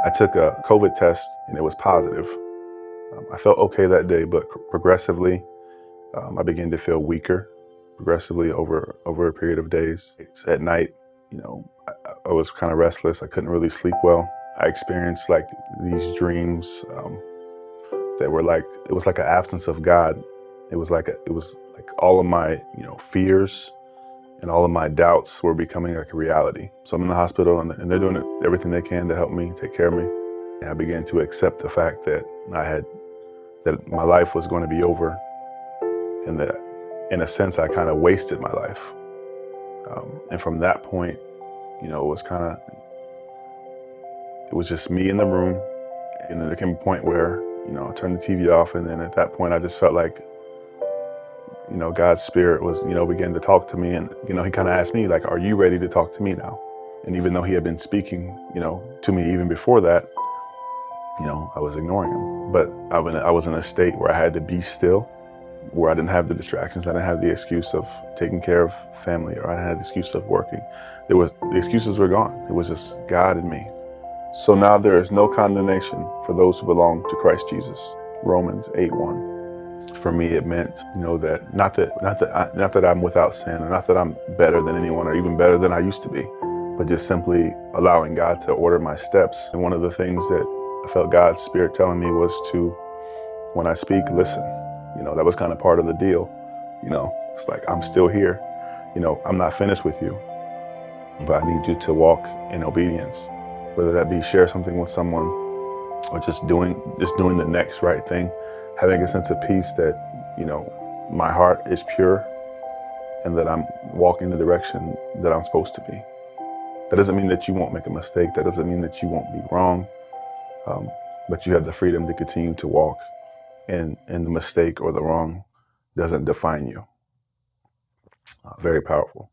I took a COVID test and it was positive. I felt okay that day, but progressively, I began to feel weaker progressively over a period of days. At night, I was kind of restless. I couldn't really sleep well. I experienced like these dreams that were like, it was like an absence of God. It was like all of my, fears and all of my doubts were becoming like a reality. So I'm in the hospital and they're doing everything they can to help me, take care of me. And I began to accept the fact that that my life was going to be over, and that in a sense I kind of wasted my life. And from that point, it was just me in the room. And then there came a point where, I turned the TV off, and then at that point I just felt like, God's spirit was, began to talk to me, and, he kind of asked me like, are you ready to talk to me now? And even though he had been speaking, to me even before that, I was ignoring him. But I was in a state where I had to be still, where I didn't have the distractions. I didn't have the excuse of taking care of family, or I didn't have the excuse of working. The excuses were gone. It was just God and me. So now there is no condemnation for those who belong to Christ Jesus. Romans 8:1. For me, it meant, that not that I'm without sin, or not that I'm better than anyone, or even better than I used to be, but just simply allowing God to order my steps. And one of the things that I felt God's spirit telling me was to, when I speak, listen. That was kind of part of the deal. It's like, I'm still here. I'm not finished with you, but I need you to walk in obedience, whether that be share something with someone, or just doing the next right thing, having a sense of peace that, my heart is pure and that I'm walking the direction that I'm supposed to be. That doesn't mean that you won't make a mistake. That doesn't mean that you won't be wrong. But you have the freedom to continue to walk, and the mistake or the wrong doesn't define you. Very powerful.